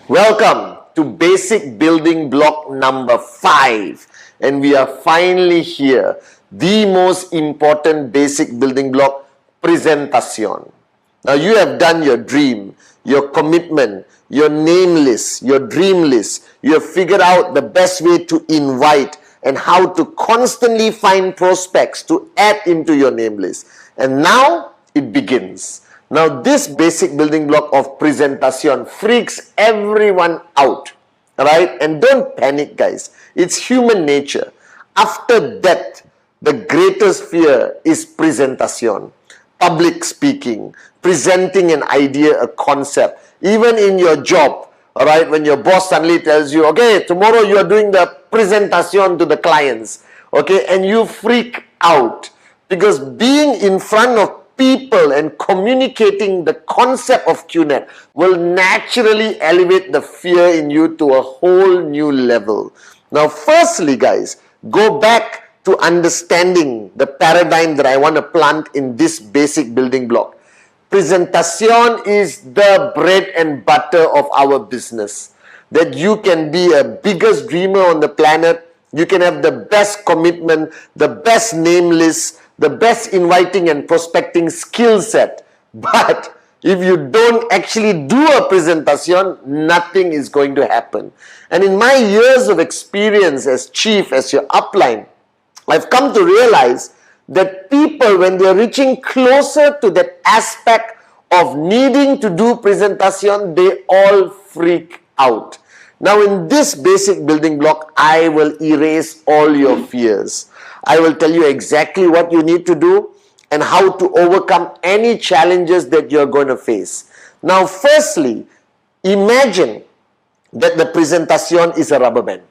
Welcome to basic building block number 5, and we are finally here. The most important basic building block, presentacion. Now you have done your dream, your commitment, your name list, your dream list. You have figured out the best way to invite and how to constantly find prospects to add into your name list. And now it begins. Now this basic building block of presentacion freaks everyone out, right? And don't panic, guys. It's human nature. After death, the greatest fear is presentacion. Public speaking, presenting an idea, a concept. Even in your job, all right, when your boss suddenly tells you, okay, tomorrow you are doing the presentacion to the clients, okay, and you freak out because being in front of people and communicating the concept of QNET will naturally elevate the fear in you to a whole new level. Now, firstly, guys, go back to understanding the paradigm that I want to plant in this basic building block. Presentacion is the bread and butter of our business. That you can be a biggest dreamer on the planet, you can have the best commitment, the best name list, the best inviting and prospecting skill set. But if you don't actually do a presentacion, nothing is going to happen. And in my years of experience as chief, as your upline, I've come to realize that people, when they're reaching closer to that aspect of needing to do presentacion, they all freak out. Now in this basic building block, I will erase all your fears. I will tell you exactly what you need to do and how to overcome any challenges that you're going to face. Now, firstly, imagine that the presentacion is a rubber band.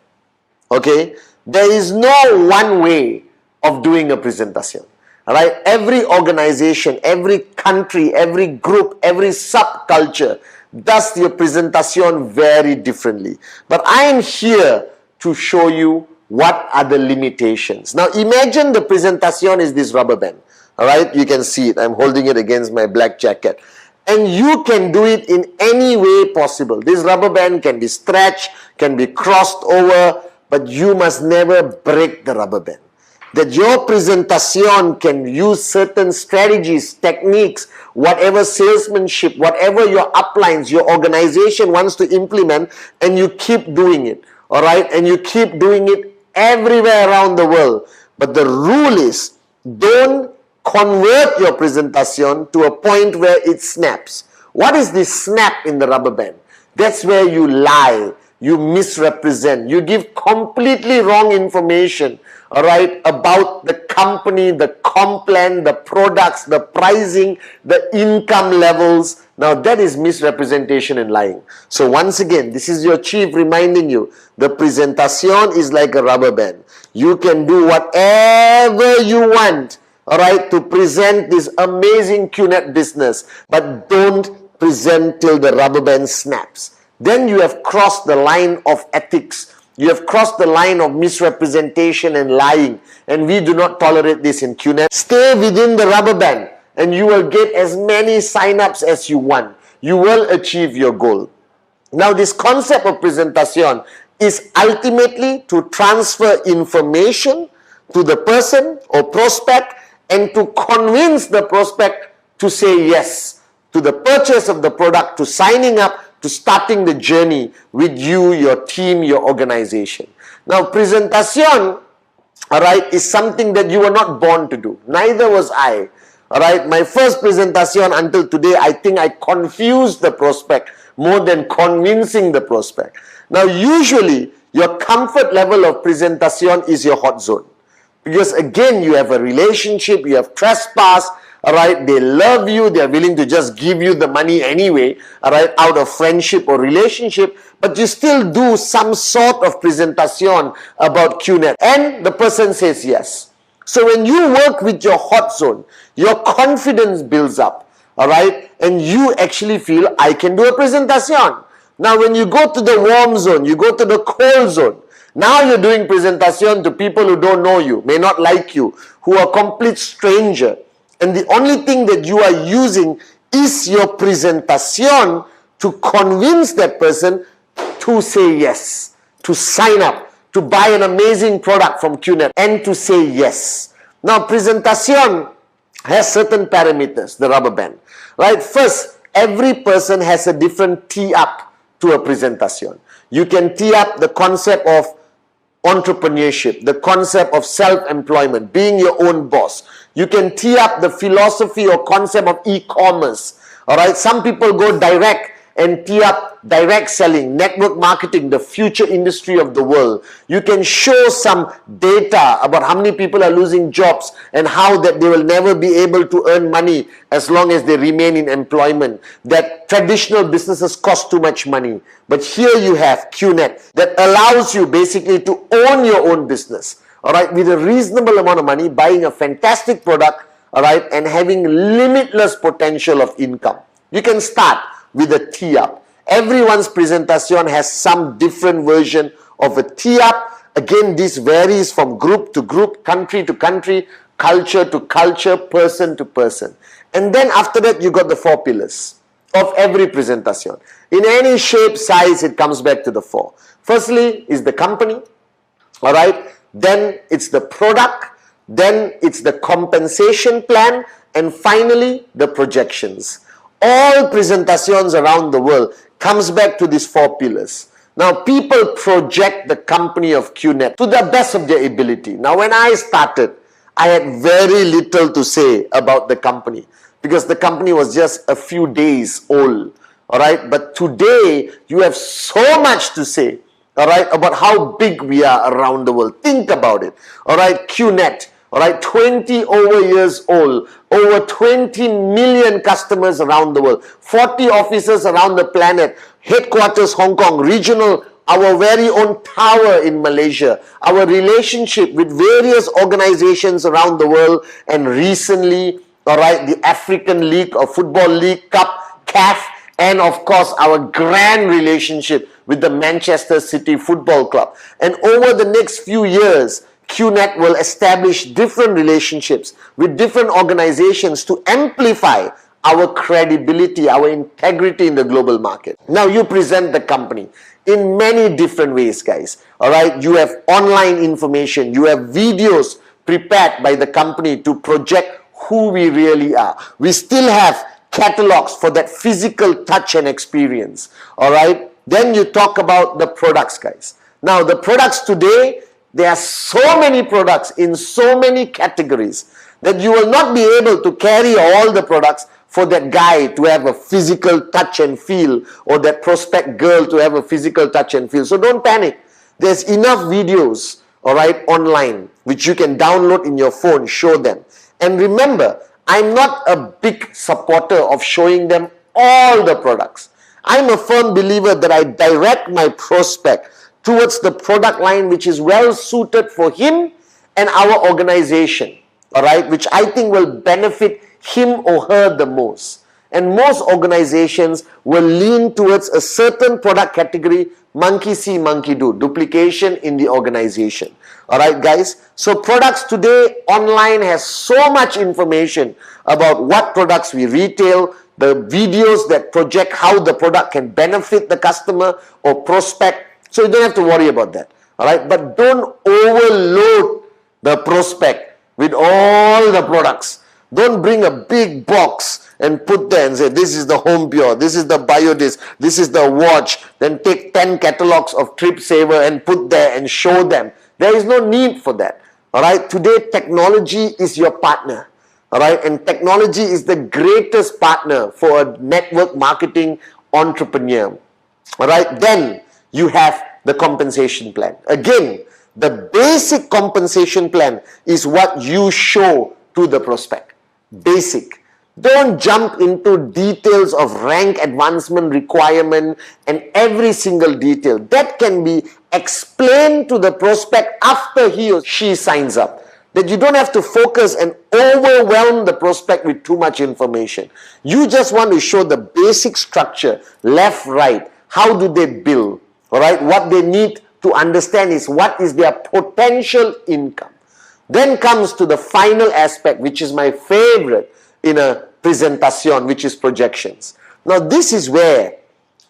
Okay? There is no one way of doing a presentacion. Alright? Every organization, every country, every group, every subculture does your presentacion very differently. But I am here to show you what are the limitations. Now imagine the presentacion is this rubber band. Alright, you can see it. I'm holding it against my black jacket. And you can do it in any way possible. This rubber band can be stretched, can be crossed over, but you must never break the rubber band. That your presentacion can use certain strategies, techniques, whatever salesmanship, whatever your uplines, your organization wants to implement, and you keep doing it. Alright, and you keep doing it everywhere around the world. But the rule is, don't convert your presentacion to a point where it snaps. What is this snap in the rubber band? That's where you lie, you misrepresent, you give completely wrong information, alright, about the company, the comp plan, the products, the pricing, the income levels. Now that is misrepresentation and lying. So once again, this is your chief reminding you, the presentacion is like a rubber band. You can do whatever you want, alright, to present this amazing QNET business, but don't present till the rubber band snaps. Then you have crossed the line of ethics. You have crossed the line of misrepresentation and lying, and we do not tolerate this in QNET. Stay within the rubber band, and you will get as many sign-ups as you want. You will achieve your goal. Now, this concept of presentacion is ultimately to transfer information to the person or prospect and to convince the prospect to say yes to the purchase of the product, to signing up, to starting the journey with you, your team, your organization. Now, presentacion, alright, is something that you were not born to do. Neither was I. Alright, my first presentacion until today, I think I confused the prospect more than convincing the prospect. Now, usually, your comfort level of presentacion is your hot zone. Because again, you have a relationship, you have trespass, alright, they love you, they are willing to just give you the money anyway, alright, out of friendship or relationship, but you still do some sort of presentacion about QNET, and the person says yes. So when you work with your hot zone, your confidence builds up, alright, and you actually feel, I can do a presentacion. Now when you go to the warm zone, you go to the cold zone, now you're doing presentacion to people who don't know you, may not like you, who are complete stranger. And the only thing that you are using is your presentacion to convince that person to say yes, to sign up, to buy an amazing product from QNET, and to say yes. Now, presentation has certain parameters, the rubber band, right? First, every person has a different tee up to a presentation. You can tee up the concept of entrepreneurship, the concept of self-employment, being your own boss. You can tee up the philosophy or concept of e-commerce. All right, some people go direct and tee up direct selling, network marketing, the future industry of the world. You can show some data about how many people are losing jobs and how that they will never be able to earn money as long as they remain in employment, that traditional businesses cost too much money. But here you have QNET that allows you basically to own your own business, all right, with a reasonable amount of money, buying a fantastic product, all right, and having limitless potential of income. You can start with a tee up. Everyone's presentation has some different version of a tee up. Again, this varies from group to group, country to country, culture to culture, person to person. And then after that, you got the 4 pillars of every presentation. In any shape, size, it comes back to the 4. Firstly is the company, all right? Then it's the product, then it's the compensation plan, and finally, the projections. All presentations around the world comes back to these 4 pillars. Now, people project the company of QNET to the best of their ability. Now, when I started, I had very little to say about the company because the company was just a few days old, all right? But today, you have so much to say, all right, about how big we are around the world. Think about it, all right? QNET, all right, 20 over years old, over 20 million customers around the world, 40 offices around the planet, headquarters Hong Kong, regional, our very own tower in Malaysia, our relationship with various organizations around the world, and recently, all right, the African League or Football League Cup, CAF, and of course, our grand relationship with the Manchester City Football Club. And over the next few years, QNET will establish different relationships with different organizations to amplify our credibility, our integrity in the global market. Now, you present the company in many different ways, guys. All right, you have online information, you have videos prepared by the company to project who we really are. We still have catalogs for that physical touch and experience. All right, then you talk about the products, guys. Now, the products today, there are so many products in so many categories that you will not be able to carry all the products for that guy to have a physical touch and feel, or that prospect girl to have a physical touch and feel. So don't panic. There's enough videos, all right, online, which you can download in your phone, show them. And remember, I'm not a big supporter of showing them all the products. I'm a firm believer that I direct my prospect towards the product line which is well suited for him and our organization, all right, which I think will benefit him or her the most. And most organizations will lean towards a certain product category, monkey see, monkey do, duplication in the organization. All right, guys. So products today online has so much information about what products we retail, the videos that project how the product can benefit the customer or prospect. So you don't have to worry about that, all right? But don't overload the prospect with all the products. Don't bring a big box and put there and say, this is the Home Pure, this is the Biodisc, this is the watch. Then take 10 catalogs of Trip Saver and put there and show them. There is no need for that, all right? Today, technology is your partner, all right? And technology is the greatest partner for a network marketing entrepreneur, all right? Then you have the compensation plan. Again, the basic compensation plan is what you show to the prospect. Basic. Don't jump into details of rank advancement requirement and every single detail. That can be explained to the prospect after he or she signs up. That you don't have to focus and overwhelm the prospect with too much information. You just want to show the basic structure, left, right. How do they bill? All right, what they need to understand is what is their potential income. Then comes to the final aspect, which is my favorite in a presentation, which is projections. Now, this is where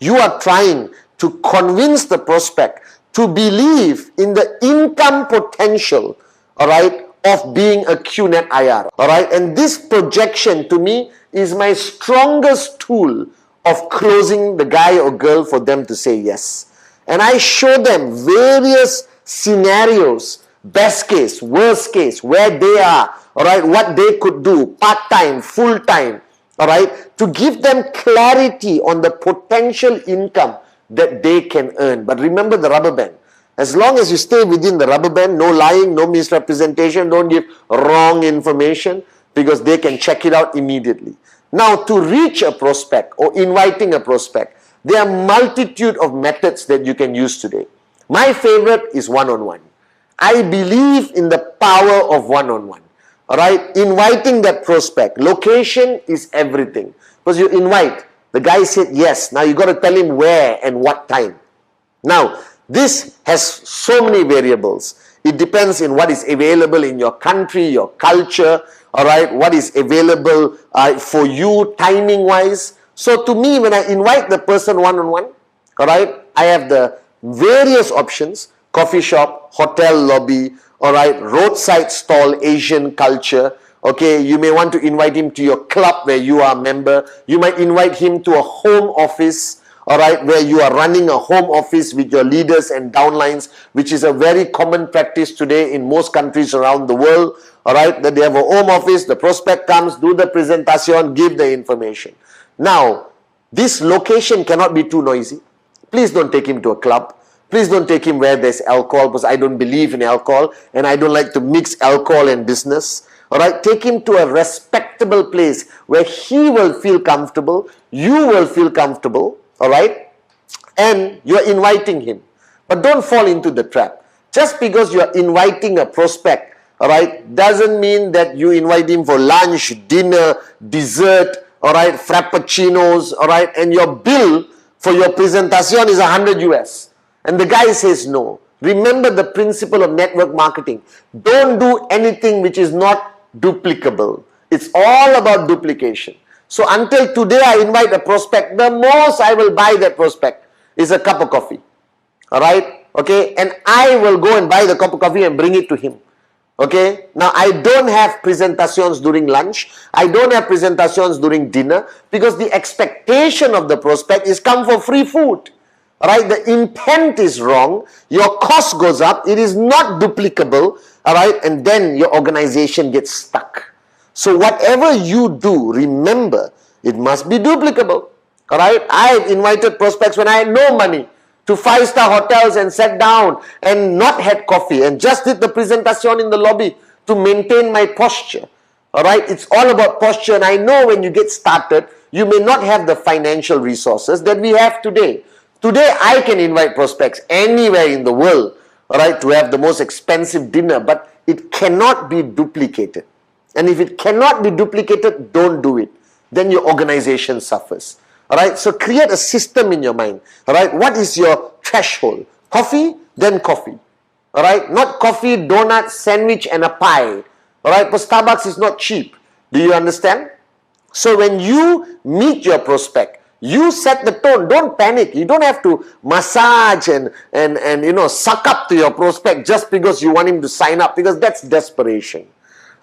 you are trying to convince the prospect to believe in the income potential, all right, of being a QNET IR, all right. And this projection to me is my strongest tool of closing the guy or girl for them to say yes. And I show them various scenarios, best case, worst case, where they are, all right, what they could do, part-time, full-time, all right, to give them clarity on the potential income that they can earn. But remember the rubber band. As long as you stay within the rubber band, no lying, no misrepresentation, don't give wrong information, because they can check it out immediately. Now, to reach a prospect or inviting a prospect, there are multitude of methods that you can use today. My favorite is one-on-one. I believe in the power of one-on-one. All right, inviting that prospect. Location is everything. Because you invite, the guy said yes. Now you got to tell him where and what time. Now, this has so many variables. It depends on what is available in your country, your culture, all right, what is available for you timing-wise. So to me, when I invite the person one-on-one, all right, I have the various options: coffee shop, hotel lobby, all right, roadside stall, Asian culture. Okay, you may want to invite him to your club where you are a member. You might invite him to a home office, all right, where you are running a home office with your leaders and downlines, which is a very common practice today in most countries around the world, all right, that they have a home office, the prospect comes, do the presentation, give the information. Now, this location cannot be too noisy. Please don't take him to a club. Please don't take him where there's alcohol, because I don't believe in alcohol and I don't like to mix alcohol and business. All right, take him to a respectable place where he will feel comfortable, you will feel comfortable, all right, and you're inviting him. But don't fall into the trap. Just because you're inviting a prospect, all right, doesn't mean that you invite him for lunch, dinner, dessert, all right, frappuccinos, all right, and your bill for your presentation is 100 US. And the guy says no. Remember the principle of network marketing. Don't do anything which is not duplicable. It's all about duplication. So until today I invite a prospect, the most I will buy that prospect is a cup of coffee. Alright? Okay? And I will go and buy the cup of coffee and bring it to him. Okay? Now I don't have presentations during lunch. I don't have presentations during dinner, because the expectation of the prospect is come for free food. Alright, the intent is wrong, your cost goes up, it is not duplicable, alright, and then your organization gets stuck. So whatever you do, remember, it must be duplicable. Alright, I have invited prospects when I had no money to 5-star hotels and sat down and not had coffee and just did the presentation in the lobby to maintain my posture. Alright, it's all about posture, and I know when you get started, you may not have the financial resources that we have today. Today, I can invite prospects anywhere in the world, all right, to have the most expensive dinner, but it cannot be duplicated. And if it cannot be duplicated, don't do it. Then your organization suffers. All right, so create a system in your mind. All right, what is your threshold? Coffee, then coffee. All right, not coffee, donut, sandwich, and a pie. All right, but Starbucks is not cheap. Do you understand? So when you meet your prospect, you set the tone. Don't panic. You don't have to massage and you know, suck up to your prospect just because you want him to sign up, because that's desperation.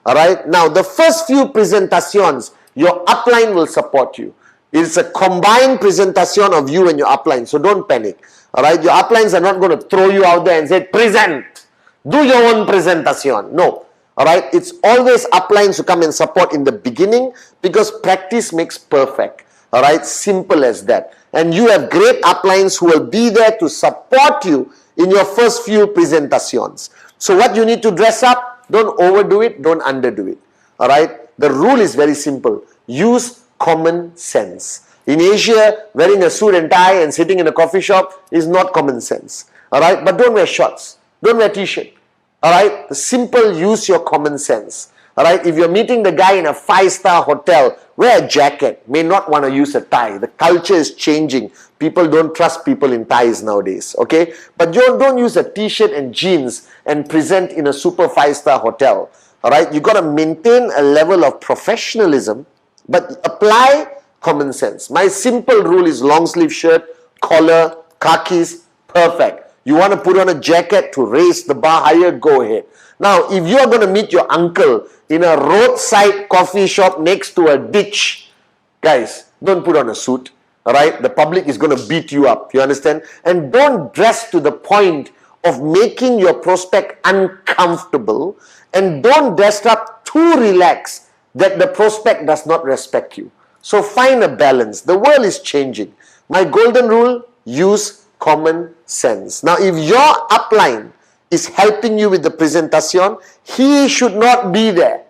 All right. Now, the first few presentations, your upline will support you. It's a combined presentation of you and your upline. So don't panic. All right. Your uplines are not going to throw you out there and say, present. Do your own presentation. No. All right. It's always uplines who come and support in the beginning, because practice makes perfect. All right, simple as that. And you have great uplines who will be there to support you in your first few presentations. So what you need to dress up, don't overdo it, don't underdo it. All right, the rule is very simple. Use common sense. In Asia, wearing a suit and tie and sitting in a coffee shop is not common sense. All right, but don't wear shorts, don't wear t-shirt. All right, the simple, use your common sense. All right, if you're meeting the guy in a 5-star hotel, wear a jacket. May not want to use a tie. The culture is changing. People don't trust people in ties nowadays. Okay, but don't use a t-shirt and jeans and present in a super 5-star hotel. All right, you got to maintain a level of professionalism, but apply common sense. My simple rule is long sleeve shirt, collar, khakis, perfect. You want to put on a jacket to raise the bar higher, go ahead. Now, if you are going to meet your uncle in a roadside coffee shop next to a ditch, guys, don't put on a suit, alright? The public is going to beat you up, you understand? And don't dress to the point of making your prospect uncomfortable, and don't dress up too relaxed that the prospect does not respect you. So find a balance. The world is changing. My golden rule, use common sense. Now, if your upline is helping you with the presentation, he should not be there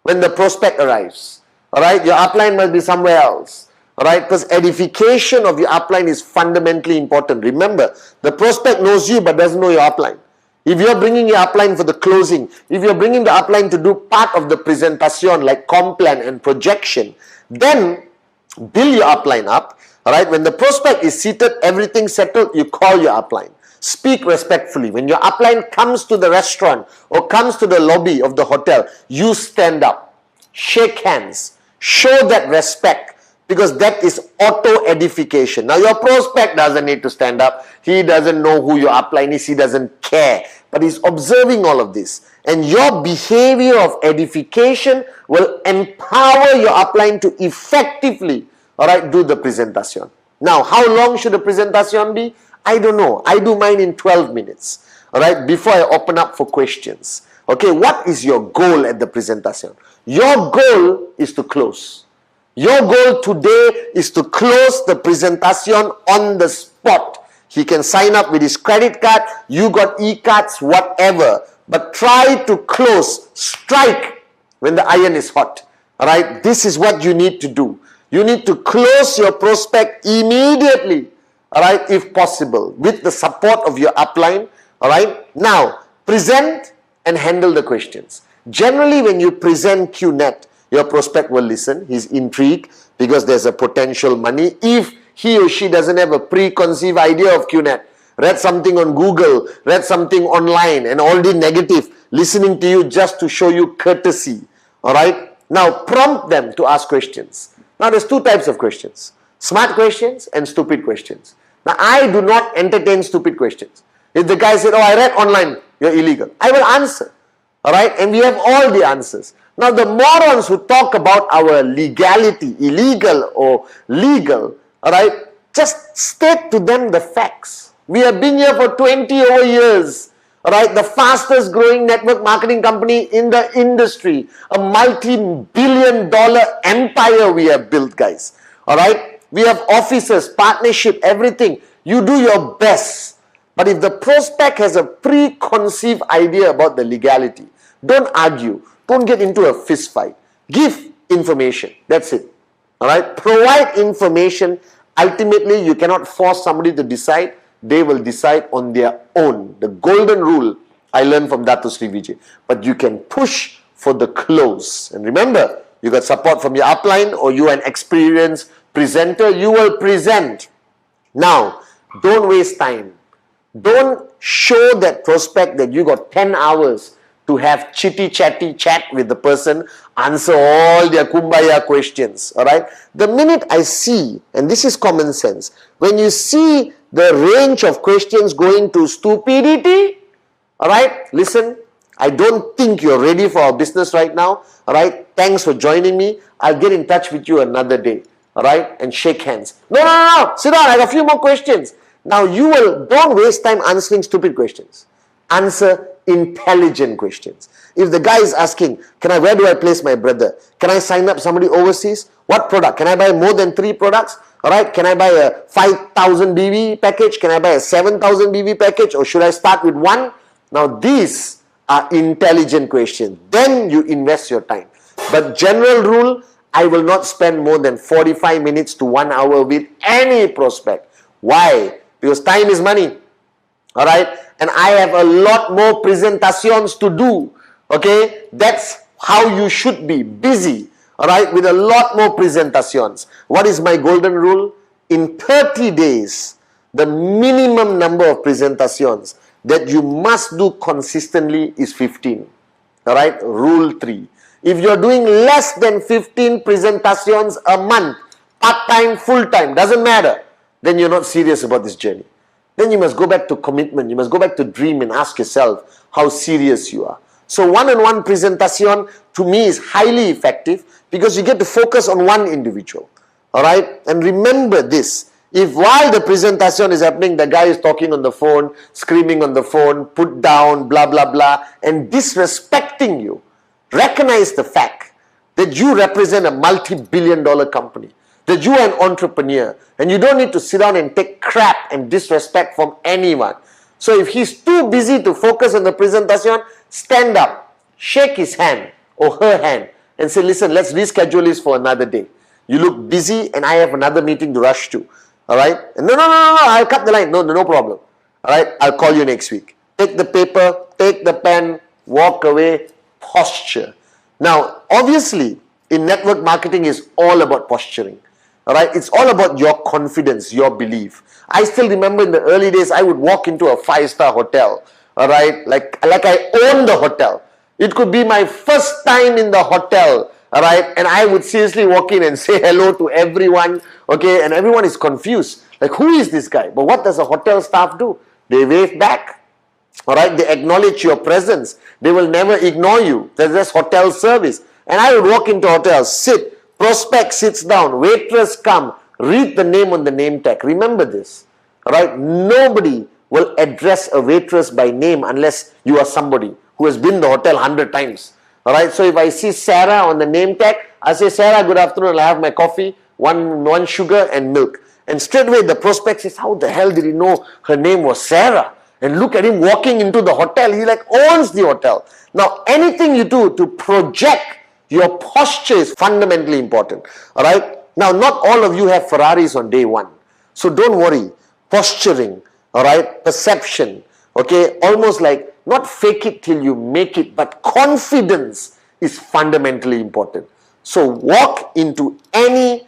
when the prospect arrives. Alright, your upline must be somewhere else. Alright, because edification of your upline is fundamentally important. Remember, the prospect knows you but doesn't know your upline. If you're bringing your upline for the closing, if you're bringing the upline to do part of the presentation like comp plan and projection, then build your upline up. Alright, when the prospect is seated, everything settled, you call your upline. Speak respectfully. When your upline comes to the restaurant or comes to the lobby of the hotel, you stand up, shake hands, show that respect, because that is auto-edification. Now, your prospect doesn't need to stand up. He doesn't know who your upline is. He doesn't care. But he's observing all of this. And your behavior of edification will empower your upline to effectively, do the presentation. Now, how long should the presentation be? I don't know. I do mine in 12 minutes. Before I open up for questions. Okay, what is your goal at the presentation? Your goal is to close. Your goal today is to close the presentation on the spot. He can sign up with his credit card, you got e-cards, whatever. But try to close, strike when the iron is hot. Alright, this is what you need to do. You need to close your prospect immediately. Alright, if possible, with the support of your upline. Alright, now present and handle the questions. Generally, when you present QNET, your prospect will listen. He's intrigued because there's a potential money. If he or she doesn't have a preconceived idea of QNET, read something on Google, read something online and already negative, listening to you just to show you courtesy. Alright? Now prompt them to ask questions. Now there's two types of questions. Smart questions and stupid questions. Now I do not entertain stupid questions. If the guy said, oh, I read online, you're illegal, I will answer. Alright? And we have all the answers. Now the morons who talk about our legality, illegal or legal, alright, just state to them the facts. We have been here for 20 over years. Alright, the fastest growing network marketing company in the industry. A multi-billion-dollar empire we have built, guys. Alright, we have offices, partnership, everything. You do your best. But if the prospect has a preconceived idea about the legality, don't argue. Don't get into a fist fight. Give information. That's it. Alright? Provide information. Ultimately, you cannot force somebody to decide. They will decide on their own. The golden rule I learned from Dato Sri Vijay. But you can push for the close. And remember, you got support from your upline or you are an experienced presenter. You will present. Now, don't waste time. Don't show that prospect that you got 10 hours to have chitty-chatty chat with the person, answer all their kumbaya questions, alright? The minute I see, and this is common sense, when you see the range of questions going to stupidity, alright, listen, I don't think you're ready for our business right now, alright? Thanks for joining me. I'll get in touch with you another day, alright? And shake hands. No, sit down, I have a few more questions. Now don't waste time answering stupid questions. Answer intelligent questions. If the guy is asking, where do I place my brother? Can I sign up somebody overseas? What product? Can I buy more than 3 products? Alright, can I buy a 5,000 BB package? Can I buy a 7,000 BB package? Or should I start with 1? Now these are intelligent questions. Then you invest your time. But general rule, I will not spend more than 45 minutes to 1 hour with any prospect. Why? Because time is money. Alright? And I have a lot more presentations to do. Okay? That's how you should be. Busy. Alright? With a lot more presentations. What is my golden rule? In 30 days, the minimum number of presentations that you must do consistently is 15. Alright? Rule 3. If you're doing less than 15 presentations a month, part-time, full-time, doesn't matter, then you're not serious about this journey. then you must go back to commitment. You must go back to dream and ask yourself how serious you are. So one-on-one presentation to me is highly effective because you get to focus on one individual. Alright? And remember this, if while the presentation is happening, the guy is talking on the phone, screaming on the phone, put down, blah, blah, blah, and disrespecting you, recognize the fact that you represent a multi-billion-dollar company, that you are an entrepreneur, and you don't need to sit down and take crap and disrespect from anyone. So if he's too busy to focus on the presentation, stand up, shake his hand or her hand and say, listen, let's reschedule this for another day. You look busy and I have another meeting to rush to. Alright? No, I'll cut the line. No problem. Alright? I'll call you next week. Take the paper, take the pen, walk away, posture. Now, obviously, in network marketing is all about posturing. Alright? It's all about your confidence, your belief. I still remember in the early days, I would walk into a 5-star hotel. Alright? Like I own the hotel. It could be my first time in the hotel. Alright? And I would seriously walk in and say hello to everyone. Okay? And everyone is confused. Like, who is this guy? But what does a hotel staff do? They wave back. Alright? They acknowledge your presence. They will never ignore you. There's just hotel service. And I would walk into hotels, sit, prospect sits down, waitress come, read the name on the name tag. Remember this. Alright? Nobody will address a waitress by name unless you are somebody who has been in the hotel 100 times. Alright? So if I see Sarah on the name tag, I say, Sarah, good afternoon, I'll have my coffee, one sugar and milk. And straight away the prospect says, how the hell did he know her name was Sarah? And look at him walking into the hotel. He like owns the hotel. Now, anything you do to project your posture is fundamentally important. Alright? Now, not all of you have Ferraris on day one. So don't worry. Posturing, alright? Perception, okay? Almost like not fake it till you make it, but confidence is fundamentally important. So walk into any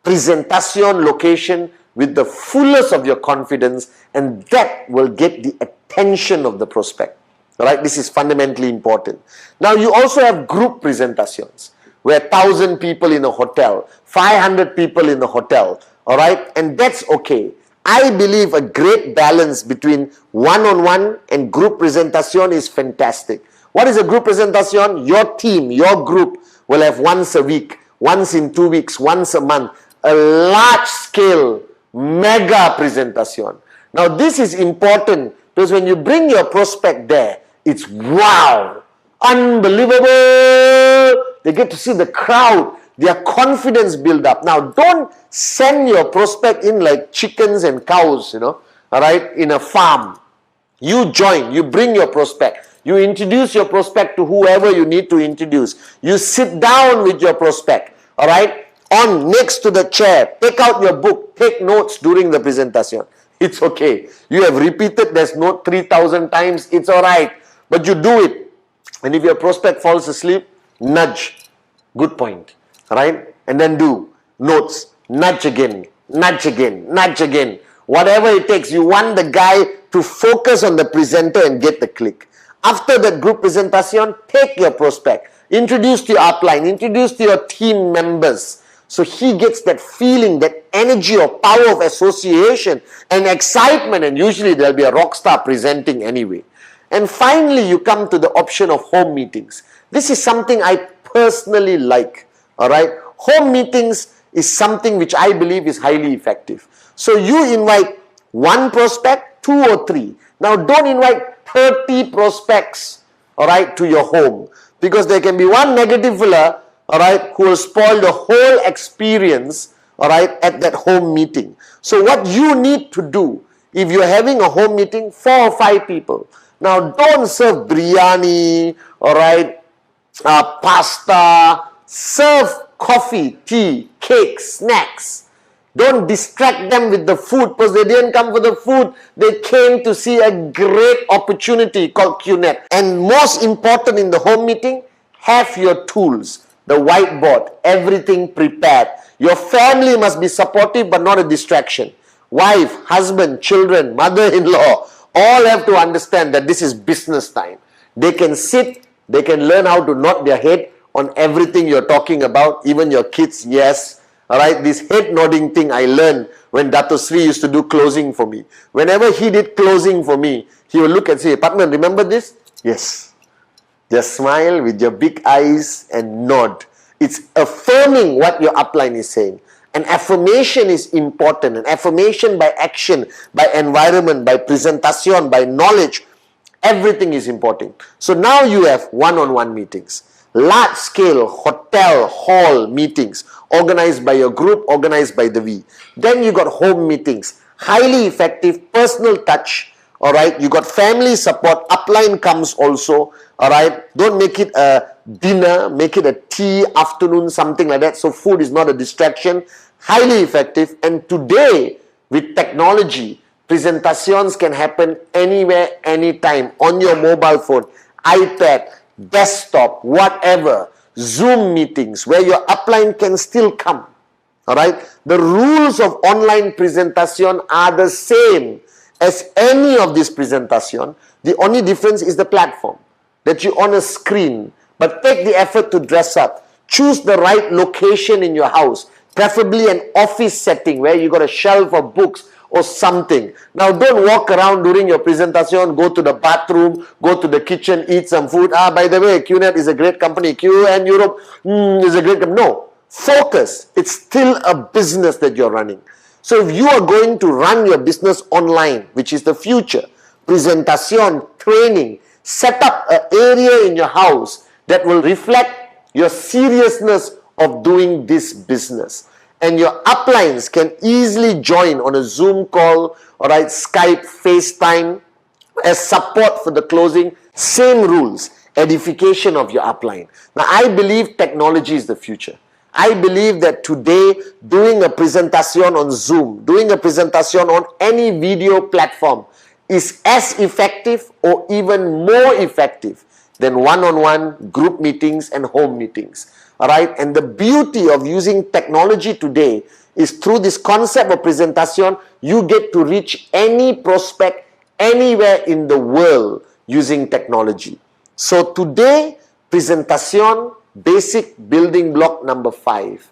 presentation location with the fullest of your confidence, and that will get the attention of the prospect. Alright, this is fundamentally important. Now you also have group presentations where 1,000 people in a hotel, 500 people in a hotel, alright, and that's okay. I believe a great balance between one-on-one and group presentation is fantastic. What is a group presentation? Your team, your group will have once a week, once in 2 weeks, once a month, a large scale mega presentation. Now this is important because when you bring your prospect there, it's wow, unbelievable. They get to see the crowd, their confidence build up. Now don't send your prospect in like chickens and cows, alright, in a farm. You join, you bring your prospect. You introduce your prospect to whoever you need to introduce. You sit down with your prospect, alright, on next to the chair. Take out your book, take notes during the presentation. It's okay. You have repeated this note 3,000 times, it's alright. But you do it. And if your prospect falls asleep, nudge. Good point. Right? And then do notes. Nudge again. Nudge again. Nudge again. Whatever it takes. You want the guy to focus on the presenter and get the click. After that group presentation, take your prospect. Introduce to your upline. Introduce to your team members. So he gets that feeling, that energy or power of association and excitement. And usually there will be a rock star presenting anyway. And finally, you come to the option of home meetings. This is something I personally like. Alright? Home meetings is something which I believe is highly effective. So you invite one prospect, 2 or 3. Now don't invite 30 prospects, alright, to your home. Because there can be one negative fella, alright, who will spoil the whole experience, alright, at that home meeting. So what you need to do, if you're having a home meeting, 4 or 5 people. Now don't serve biryani, alright, pasta, serve coffee, tea, cake, snacks. Don't distract them with the food because they didn't come for the food. They came to see a great opportunity called QNET. And most important in the home meeting, have your tools, the whiteboard, everything prepared. Your family must be supportive but not a distraction. Wife, husband, children, mother-in-law, all have to understand that this is business time. They can sit, they can learn how to nod their head on everything you're talking about, even your kids, yes. Alright, this head nodding thing I learned when Dato Sri used to do closing for me. Whenever he did closing for me, he would look and say, Pathman, remember this? Yes. Just smile with your big eyes and nod. It's affirming what your upline is saying. An affirmation is important. An affirmation by action, by environment, by presentation, by knowledge. Everything is important. So now you have one-on-one meetings. Large-scale hotel hall meetings organized by your group, organized by the V. Then you got home meetings. Highly effective, personal touch. Alright, you got family support, upline comes also, alright, don't make it a dinner, make it a tea, afternoon, something like that, so food is not a distraction, highly effective, and today, with technology, presentations can happen anywhere, anytime, on your mobile phone, iPad, desktop, whatever, Zoom meetings, where your upline can still come, alright, the rules of online presentation are the same as any of this presentation. The only difference is the platform, that you're on a screen, but take the effort to dress up. Choose the right location in your house, preferably an office setting where you got a shelf of books or something. Now don't walk around during your presentation, go to the bathroom, go to the kitchen, eat some food. By the way, QNET is a great company. QN Europe is a great company. No, focus. It's still a business that you're running. So if you are going to run your business online, which is the future, presentation, training, set up an area in your house that will reflect your seriousness of doing this business. And your uplines can easily join on a Zoom call, alright, Skype, FaceTime, as support for the closing. Same rules, edification of your upline. Now I believe technology is the future. I believe that today, doing a presentation on Zoom, doing a presentation on any video platform is as effective or even more effective than one-on-one group meetings and home meetings. Alright, and the beauty of using technology today is through this concept of presentation, you get to reach any prospect anywhere in the world using technology. So today, presentation, basic building block number 5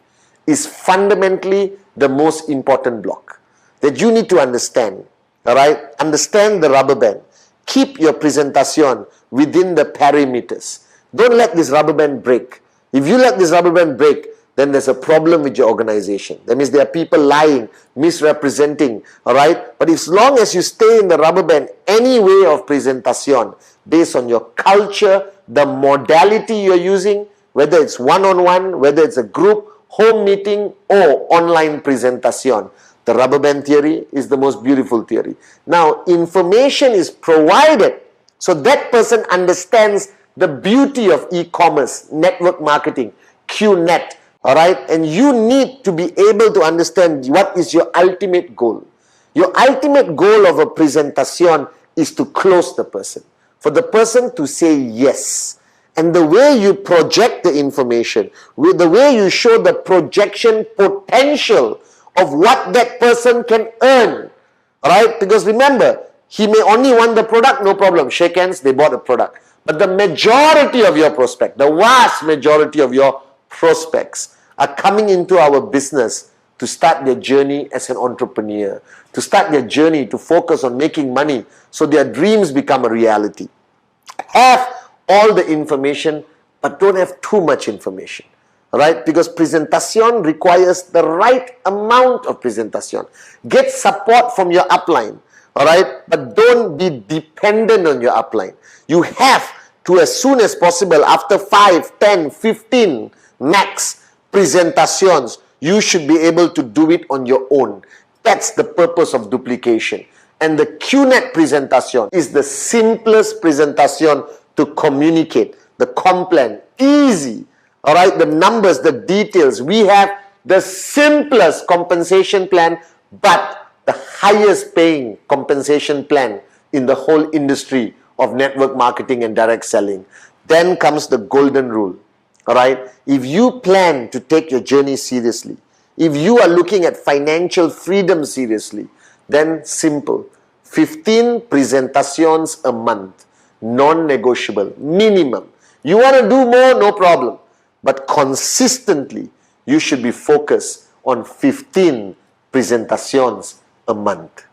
is fundamentally the most important block that you need to understand. Alright, understand the rubber band. Keep your presentation within the perimeters. Don't let this rubber band break. If you let this rubber band break, then there's a problem with your organization. That means there are people lying, misrepresenting, alright? But as long as you stay in the rubber band, any way of presentation, based on your culture, the modality you're using, whether it's one-on-one, whether it's a group, home meeting, or online presentation, the rubber band theory is the most beautiful theory. Now, information is provided so that person understands the beauty of e-commerce, network marketing, QNET, alright? And you need to be able to understand what is your ultimate goal. Your ultimate goal of a presentation is to close the person, for the person to say yes. And the way you project the information, with the way you show the projection potential of what that person can earn, alright? Because remember, he may only want the product, no problem. Shake hands, they bought a product. But the majority of your prospects, the vast majority of your prospects are coming into our business to start their journey as an entrepreneur, to start their journey to focus on making money so their dreams become a reality. Have all the information, but don't have too much information. Right? Because presentation requires the right amount of presentation. Get support from your upline. Alright? But don't be dependent on your upline. You have to, as soon as possible, after 5, 10, 15 max presentations, you should be able to do it on your own. That's the purpose of duplication. And the QNET presentation is the simplest presentation to communicate. The complan, easy. Alright, the numbers, the details. We have the simplest compensation plan, but the highest paying compensation plan in the whole industry of network marketing and direct selling. Then comes the golden rule. Alright, if you plan to take your journey seriously, if you are looking at financial freedom seriously, then simple. 15 presentations a month, non-negotiable, minimum. You want to do more, no problem. But consistently, you should be focused on 15 presentations a month.